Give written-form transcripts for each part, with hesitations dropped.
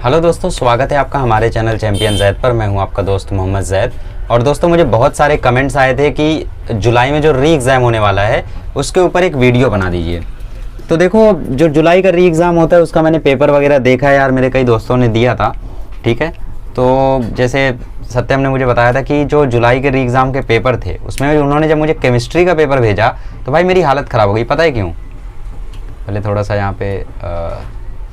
Hello दोस्तों, स्वागत है आपका हमारे चैनल चैंपियन जैद पर। मैं हूं आपका दोस्त मोहम्मद जैद। और दोस्तों, मुझे बहुत सारे कमेंट्स आए थे कि जुलाई में जो री एग्ज़ाम होने वाला है उसके ऊपर एक वीडियो बना दीजिए। तो देखो, जो जुलाई का री एग्ज़ाम होता है उसका मैंने पेपर वगैरह देखा है यार, मेरे कई दोस्तों ने दिया था। ठीक है, तो जैसे सत्यम ने मुझे बताया था कि जो जुलाई के री एग्ज़ाम के पेपर थे उसमें उन्होंने जब मुझे केमिस्ट्री का पेपर भेजा तो भाई मेरी हालत ख़राब हो गई। पता है क्यों? पहले थोड़ा सा यहाँ पे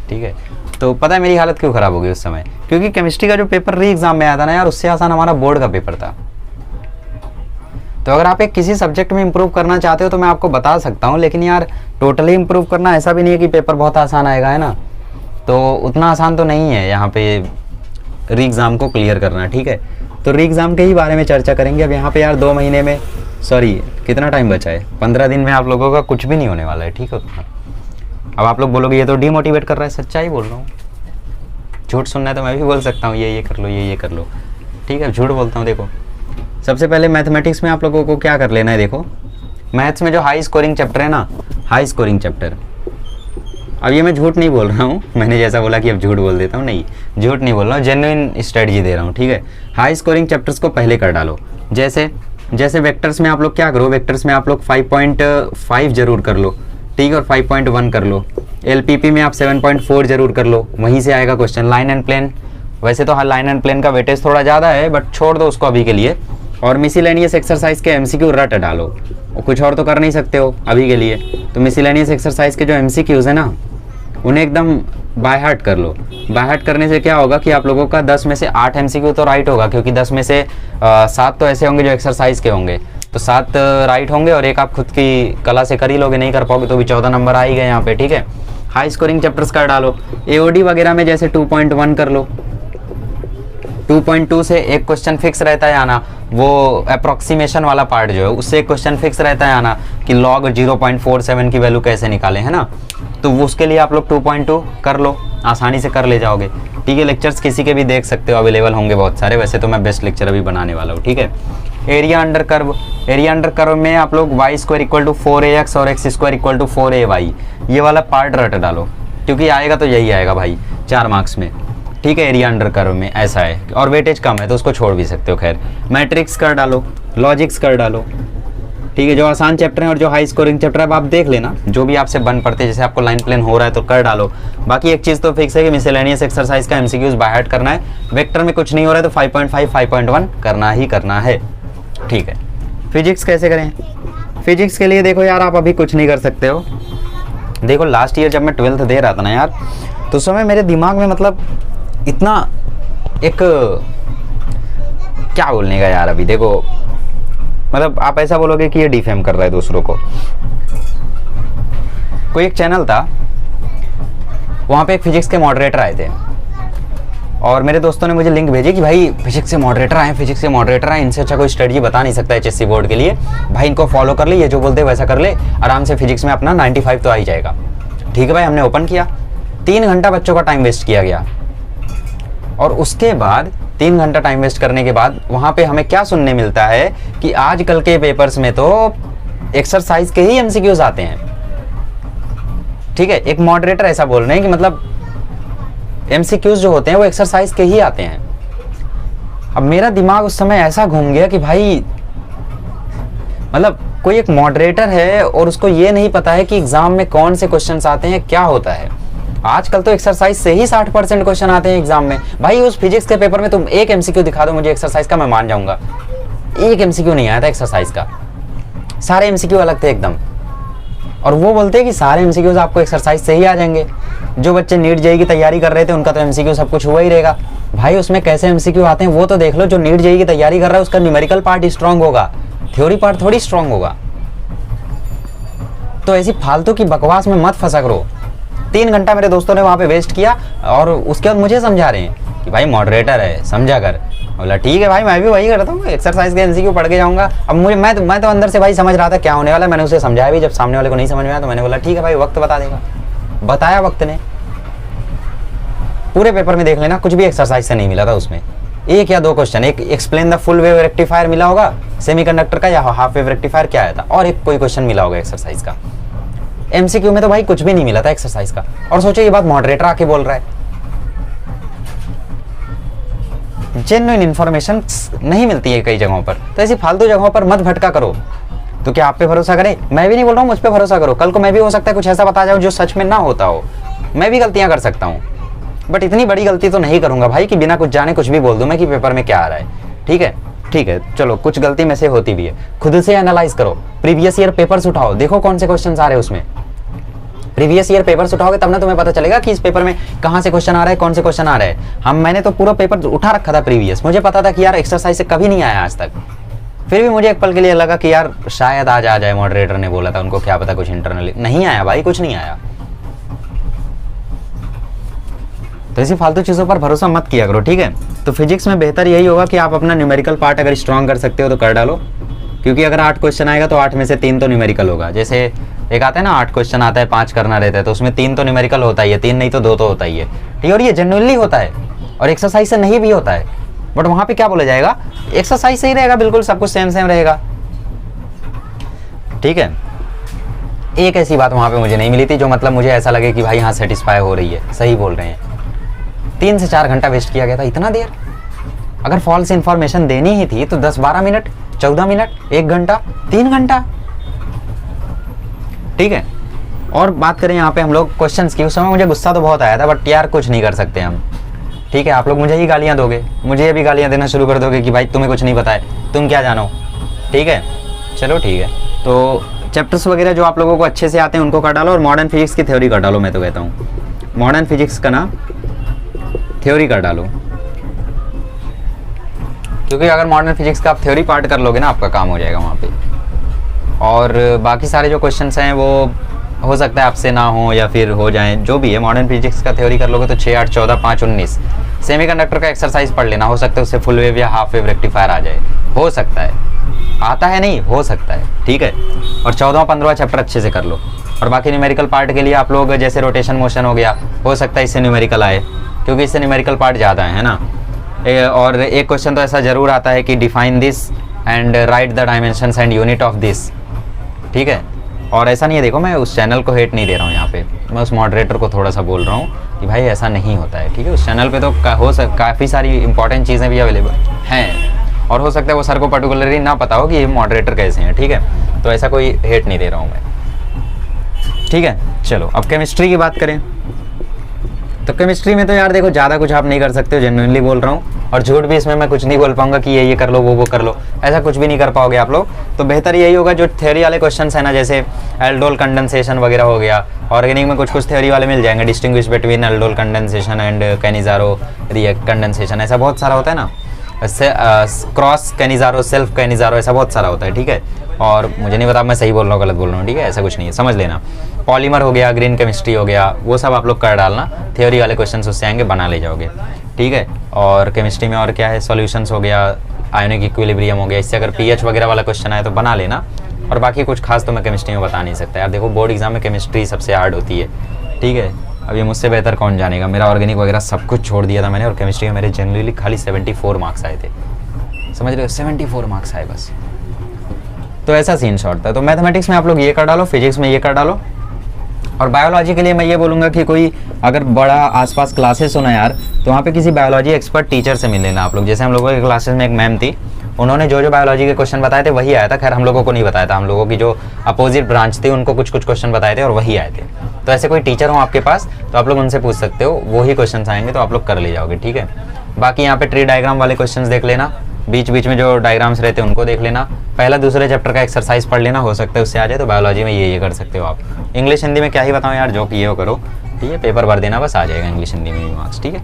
ठीक है, तो पता है मेरी हालत क्यों ख़राब हो गई उस समय? क्योंकि केमिस्ट्री का जो पेपर री एग्ज़ाम में आया था ना यार, उससे आसान हमारा बोर्ड का पेपर था। तो अगर आप एक किसी सब्जेक्ट में इंप्रूव करना चाहते हो तो मैं आपको बता सकता हूँ, लेकिन यार टोटली इंप्रूव करना ऐसा भी नहीं है कि पेपर बहुत आसान आएगा, है ना। तो उतना आसान तो नहीं है यहाँ पे री एग्ज़ाम को क्लियर करना। ठीक है, तो री एग्ज़ाम के ही बारे में चर्चा करेंगे। अब यहाँ पे यार 2 महीने में, सॉरी कितना टाइम बचा है, 15 दिन में आप लोगों का कुछ भी नहीं होने वाला है। ठीक है, अब आप लोग बोलोगे ये तो डीमोटिवेट कर रहा है। सच्चाई बोल रहा हूँ, झूठ सुनना है तो मैं भी बोल सकता हूँ ये कर लो, ये कर लो। ठीक है, झूठ बोलता हूँ। देखो, सबसे पहले मैथमेटिक्स में आप लोगों को क्या कर लेना है। देखो, मैथ्स में जो हाई स्कोरिंग चैप्टर है ना, हाई स्कोरिंग चैप्टर, अब ये मैं झूठ नहीं बोल रहा हूँ, मैंने जैसा बोला कि अब झूठ बोल देता हूँ, नहीं झूठ नहीं बोल रहा हूँ, जेन्युइन स्ट्रेटजी दे रहा हूँ। ठीक है, हाई स्कोरिंग चैप्टर्स को पहले कर डालो। जैसे वेक्टर्स में आप लोग क्या करो, वेक्टर्स में आप लोग 5.5 जरूर कर लो। ठीक है, और 5.1 कर लो। एलपीपी में आप 7.4 जरूर कर लो, वहीं से आएगा क्वेश्चन। लाइन एंड प्लेन, वैसे तो हाँ लाइन एंड प्लेन का वेटेज थोड़ा ज़्यादा है, बट छोड़ दो उसको अभी के लिए। और मिसलेनियस एक्सरसाइज के एमसीक्यू रट डालो, और कुछ और तो कर नहीं सकते हो अभी के लिए। तो मिसलेनियस एक्सरसाइज के जो एमसीक्यूज़ है ना, उन्हें एकदम बाय हार्ट कर लो। बाय हार्ट करने से क्या होगा कि आप लोगों का 10 में से 8 एमसीक्यू तो राइट होगा, क्योंकि 10 में से 7 तो ऐसे होंगे जो एक्सरसाइज के होंगे, तो 7 राइट होंगे और एक आप खुद की कला से कर ही लोगे, नहीं कर पाओगे तो भी 14 नंबर आ ही गए यहाँ पे। ठीक है, हाई स्कोरिंग चैप्टर्स कर डालो। एओडी वगैरह में जैसे 2.1 कर लो। 2.2 से एक क्वेश्चन फिक्स रहता है आना, वो अप्रोक्सीमेशन वाला पार्ट जो है उससे एक क्वेश्चन फिक्स रहता है आना कि लॉग 0.47 की वैल्यू कैसे निकालें, है ना। तो वो उसके लिए आप लोग 2.2 कर लो, आसानी से कर ले जाओगे। ठीक है, लेक्चर्स किसी के भी देख सकते हो, अवेलेबल होंगे बहुत सारे। वैसे तो मैं बेस्ट लेक्चर अभी बनाने वाला हूँ। ठीक है, area under curve, area under curve में आप लोग y² = 4ax और x² = 4ay, ये वाला पार्ट रट डालो, क्योंकि आएगा तो यही आएगा भाई 4 मार्क्स में। ठीक है, एरिया अंडर कर्व में ऐसा है, और वेटेज कम है तो उसको छोड़ भी सकते हो। खैर, मैट्रिक्स कर डालो, लॉजिक्स कर डालो। ठीक है, जो आसान चैप्टर हैं और जो हाई स्कोरिंग चैप्टर है आप देख लेना, जो भी आपसे बन पड़ते हैं। जैसे आपको लाइन प्लेन हो रहा है तो कर डालो। बाकी एक चीज़ तो फिक्स है कि मिसलेनियस एक्सरसाइज का एमसीक्यूज बाय हार्ट करना है। वेक्टर में कुछ नहीं हो रहा है तो 5.5, 5.1 करना ही करना है। ठीक है, फिजिक्स कैसे करें? फिजिक्स के लिए देखो यार, आप अभी कुछ नहीं कर सकते हो। देखो, लास्ट ईयर जब मैं 12th दे रहा था ना यार, तो उस समय मेरे दिमाग में मतलब इतना एक क्या बोलने का यार, अभी देखो मतलब आप ऐसा बोलोगे कि ये डिफेम कर रहा है दूसरों को। कोई एक चैनल था, वहाँ पे एक फिजिक्स के मॉडरेटर आए थे, और मेरे दोस्तों ने मुझे लिंक भेजी कि भाई फिजिक्स से मॉडरेटर आए, फिजिक्स से मॉडरेटर आए, इनसे अच्छा कोई स्ट्रेटजी बता नहीं सकता एचएससी बोर्ड के लिए। भाई इनको फॉलो कर ले, ये जो बोलते हैं वैसा कर ले, आराम से फिजिक्स में अपना 95 तो आ ही जाएगा। ठीक है भाई, हमने ओपन किया, 3 घंटा बच्चों का टाइम वेस्ट किया गया। और उसके बाद 3 घंटा टाइम वेस्ट करने के बाद वहाँ पे हमें क्या सुनने मिलता है कि आजकल के पेपर्स में तो एक्सरसाइज के ही एमसीक्यूज आते हैं। ठीक है, एक मॉडरेटर ऐसा बोल रहे हैं कि मतलब एमसीक्यूज जो होते हैं वो एक्सरसाइज के ही आते हैं। अब मेरा दिमाग उस समय ऐसा घूम गया कि भाई मतलब कोई एक मॉडरेटर है और उसको ये नहीं पता है कि एग्जाम में कौन से क्वेश्चंस आते हैं, क्या होता है। आजकल तो एक्सरसाइज से ही 60% क्वेश्चन आते हैं एग्जाम में। भाई उस फिजिक्स के पेपर में तुम एक एमसीक्यू दिखा दो मुझे एक्सरसाइज का, मैं मान जाऊंगा। एक एमसीक्यू नहीं आया था एक्सरसाइज का, सारे एमसीक्यू अलग थे एकदम। और वो बोलते हैं कि सारे एमसीक्यूज आपको एक्सरसाइज से ही आ जाएंगे। जो बच्चे नीट जेईई की तैयारी कर रहे थे उनका तो एमसीक्यू सब कुछ हुआ ही रहेगा। भाई उसमें कैसे एमसीक्यू आते हैं वो तो देख लो। जो नीट जेईई की तैयारी कर रहा है उसका न्यूमेरिकल पार्ट स्ट्रांग होगा, थ्योरी पार्ट थोड़ी स्ट्रांग होगा। तो ऐसी फालतू की बकवास में मत फंसा करो। 3 घंटा मेरे दोस्तों ने वहाँ पे वेस्ट किया, और उसके बाद मुझे समझा रहे हैं कि भाई मॉडरेटर है, समझा कर। बोला ठीक है भाई, मैं भी वही करता हूँ, एक्सरसाइज के एमसीक्यू पढ़ के जाऊँगा। अब मुझे मैं तो अंदर से भाई समझ रहा था क्या होने वाला है। मैंने उसे समझाया भी, जब सामने वाले को नहीं समझ में आया तो मैंने बोला ठीक है भाई, वक्त बता देगा। बताया वक्त ने। पूरे पेपर में देख लेना, कुछ भी एक्सरसाइज से नहीं मिला था उसमें। 1 या 2 क्वेश्चन, एक explain the full wave rectifier मिला होगा सेमीकंडक्टर का, या हाफ वेव रेक्टिफायर क्या आया था, और एक कोई क्वेश्चन मिला होगा एक्सरसाइज का। एमसीक्यू में तो भाई कुछ भी नहीं मिला था एक्सरसाइज का। और सोचो ये बात मॉडरेटर आके बोल रहा है। जेन्युइन इन्फॉर्मेशन नहीं मिलती है कई जगहों पर, तो ऐसी फालतू जगहों पर मत भटका करो। तो क्या आप पे भरोसा करें? मैं भी नहीं बोल रहा हूँ मुझ पे भरोसा करो, कल को मैं भी हो सकता है कुछ ऐसा बता जाऊँ जो सच में ना होता हो, मैं भी गलतियां कर सकता हूँ, बट इतनी बड़ी गलती तो नहीं करूंगा भाई कि बिना कुछ जाने कुछ भी बोल दूं मैं कि पेपर में क्या आ रहा है। ठीक है, ठीक है, चलो कुछ गलती में से होती भी है, खुद से एनालाइज करो, प्रीवियस ईयर पेपर्स उठाओ, देखो कौन से क्वेश्चन आ रहे हैं उसमें। प्रीवियस ईयर पेपर्स उठाओगे तब ना तुम्हें पता चलेगा कि इस पेपर में कहाँ से क्वेश्चन आ रहा है, कौन से क्वेश्चन आ रहे हैं। मैंने तो पूरा पेपर उठा रखा था प्रीवियस, मुझे पता था कि यार एक्सरसाइज से कभी नहीं आया आज तक, फिर भी मुझे एक पल के लिए लगा कि यार शायद आज आ जाए, मॉडरेटर ने बोला था, उनको क्या पता कुछ इंटरनली नहीं आया भाई, कुछ नहीं आया। तो ऐसी फालतू चीज़ों पर भरोसा मत किया करो, ठीक है। तो फिजिक्स में बेहतर यही होगा कि आप अपना न्यूमेरिकल पार्ट अगर स्ट्रॉन्ग कर सकते हो तो कर डालो, क्योंकि अगर 8 क्वेश्चन आएगा तो 8 में से 3 तो न्यूमेरिकल होगा। जैसे एक आता है ना 8 क्वेश्चन आता है 5 करना रहता है, तो उसमें 3 तो न्यूमेरिकल होता ही है, 3 नहीं तो 2 तो होता ही है, ठीक है। और ये जेन्युइनली होता है और एक्सरसाइज से नहीं भी होता है, बट वहाँ पे क्या बोला जाएगा, एक्सरसाइज सही रहेगा, बिल्कुल सब कुछ सेम सेम रहेगा, ठीक है। एक ऐसी बात वहाँ पे मुझे नहीं मिली थी जो मतलब मुझे ऐसा लगे कि भाई हाँ सेटिस्फाई हो रही है, सही बोल रहे हैं। 3 से 4 घंटा वेस्ट किया गया था, इतना देर। अगर फॉल्स इंफॉर्मेशन देनी ही थी तो 10-12 मिनट, 14 मिनट, 1 घंटा, 3 घंटा, ठीक है। और बात करें यहाँ पे हम लोग क्वेश्चंस की, उस समय मुझे गुस्सा तो बहुत आया था, बट यार कुछ नहीं कर सकते हम, ठीक है। आप लोग मुझे ही गालियाँ दोगे, मुझे भी गालियाँ देना शुरू कर दोगे कि भाई तुम्हें कुछ नहीं पता है, तुम क्या जानो, ठीक है। चलो ठीक है, तो चैप्टर्स वगैरह जो आप लोगों को अच्छे से आते हैं उनको कर डालो और मॉडर्न फिजिक्स की थ्योरी कर डालो। मैं तो कहता हूँ मॉडर्न फिजिक्स का ना थ्योरी कर डालो, क्योंकि अगर मॉडर्न फिजिक्स का आप थ्योरी पार्ट कर लोगे ना आपका काम हो जाएगा वहाँ पे। और बाकी सारे जो क्वेश्चंस हैं वो हो सकता है आपसे ना हो या फिर हो जाएं, जो भी है। मॉडर्न फिजिक्स का थ्योरी कर लोगे तो 6, 8, 14, 5, 19 सेमीकंडक्टर का एक्सरसाइज पढ़ लेना, हो सकता है उससे फुल वेव या हाफ वेव रेक्टिफायर आ जाए, हो सकता है, आता है नहीं, हो सकता है, ठीक है। और 14, 15 चैप्टर अच्छे से कर लो। और बाकी न्यूमेरिकल पार्ट के लिए आप लोग जैसे रोटेशन मोशन हो गया, हो सकता है इससे न्यूमेरिकल आए, क्योंकि इससे न्यूमेरिकल पार्ट ज़्यादा है ना। और एक क्वेश्चन तो ऐसा ज़रूर आता है कि define this and right the dimensions and unit of this, ठीक है। और ऐसा नहीं है, देखो मैं उस चैनल को हेट नहीं दे रहा हूँ यहाँ पे, मैं उस मॉडरेटर को थोड़ा सा बोल रहा हूँ कि भाई ऐसा नहीं होता है, ठीक है। उस चैनल पे तो काफ़ी सारी इंपॉर्टेंट चीज़ें भी अवेलेबल हैं, और हो सकता है वो सर को पर्टिकुलरली ना पता हो कि ये मॉडरेटर कैसे हैं, ठीक है। तो ऐसा कोई हेट नहीं दे रहा हूँ मैं, ठीक है। चलो अब केमिस्ट्री की बात करें, तो केमिस्ट्री में तो यार देखो ज़्यादा कुछ आप नहीं कर सकते हो, जेन्युइनली बोल रहा हूँ, और झूठ भी इसमें मैं कुछ नहीं बोल पाऊंगा कि ये कर लो वो कर लो, ऐसा कुछ भी नहीं कर पाओगे आप लोग। तो बेहतर यही होगा जो थ्योरी वाले क्वेश्चंस है ना, जैसे एल्डोल कंडेंसेशन वगैरह हो गया, ऑर्गेनिक में कुछ थ्योरी वाले मिल जाएंगे, distinguish between aldol condensation and Cannizzaro react condensation, ऐसा बहुत सारा होता है ना, क्रॉस कैनिज़ारो, सेल्फ कैनिज़ारो, ऐसा बहुत सारा होता है, ठीक है। और मुझे नहीं पता मैं सही बोल रहा हूँ गलत बोल रहा हूँ, ठीक है, ऐसा कुछ नहीं है, समझ लेना। पॉलीमर हो गया, ग्रीन केमिस्ट्री हो गया, वो सब आप लोग कर डालना, थ्योरी वाले क्वेश्चन उससे आएंगे, बना ले जाओगे, ठीक है। और केमिस्ट्री में और क्या है, सॉल्यूशंस हो गया, आयोनिक इक्विलिब्रियम हो गया, इससे अगर पीएच वगैरह वाला क्वेश्चन आए तो बना लेना। और बाकी कुछ खास तो मैं केमिस्ट्री में बता नहीं सकता यार, देखो बोर्ड एग्जाम में केमिस्ट्री सबसे हार्ड होती है, ठीक है। अब ये मुझसे बेहतर कौन जानेगा, मेरा ऑर्गेनिक वगैरह सब कुछ छोड़ दिया था मैंने, और केमिस्ट्री में मेरे जनरली खाली 74 मार्क्स आए थे, समझ रहे हो, 74 मार्क्स आए बस। तो ऐसा सीन शॉर्ट था। तो मैथमेटिक्स में आप लोग ये कर डालो, फिजिक्स में ये कर डालो। और बायोलॉजी के लिए मैं ये बोलूँगा कि कोई अगर बड़ा आसपास क्लासेस हो ना यार, तो वहाँ पे किसी बायोलॉजी एक्सपर्ट टीचर से मिल लेना आप लोग। जैसे हम लोगों के क्लासेस में एक मैम थी, उन्होंने जो बायोलॉजी के क्वेश्चन बताए थे वही आया था, खैर हम लोगों को नहीं बताया था, हम लोगों की जो अपोजिट ब्रांच थी उनको कुछ क्वेश्चन बताए थे और वही आए थे। तो ऐसे कोई टीचर हो आपके पास तो आप लोग उनसे पूछ सकते हो, वही क्वेश्चन आएंगे तो आप लोग कर ले जाओगे, ठीक है। बाकी यहाँ पे ट्री डायग्राम वाले क्वेश्चन देख लेना, बीच बीच में जो डायग्राम्स रहते हैं उनको देख लेना, पहला दूसरे चैप्टर का एक्सरसाइज पढ़ लेना, हो सकता है उससे आ जाए। तो बायोलॉजी में ये कर सकते हो आप। इंग्लिश हिंदी में क्या ही बताऊँ यार, जो कि ये करो, ठीक है, पेपर भर देना बस, आ जाएगा इंग्लिश हिंदी में भी मार्क्स, ठीक है।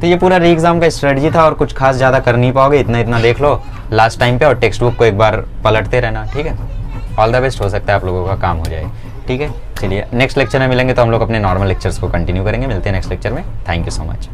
तो ये पूरा री एग्जाम का स्ट्रेटजी था, और कुछ खास ज़्यादा कर नहीं पाओगे, इतना इतना देख लो लास्ट टाइम पे, और टेक्स्ट बुक को एक बार पलटते रहना, ठीक है। ऑल द बेस्ट, हो सकता है आप लोगों का काम हो जाए, ठीक है। चलिए नेक्स्ट लेक्चर में मिलेंगे तो हम लोग अपने नॉर्मल लेक्चर्स को कंटिन्यू करेंगे। मिलते हैं नेक्स्ट लेक्चर में, थैंक यू सो मच।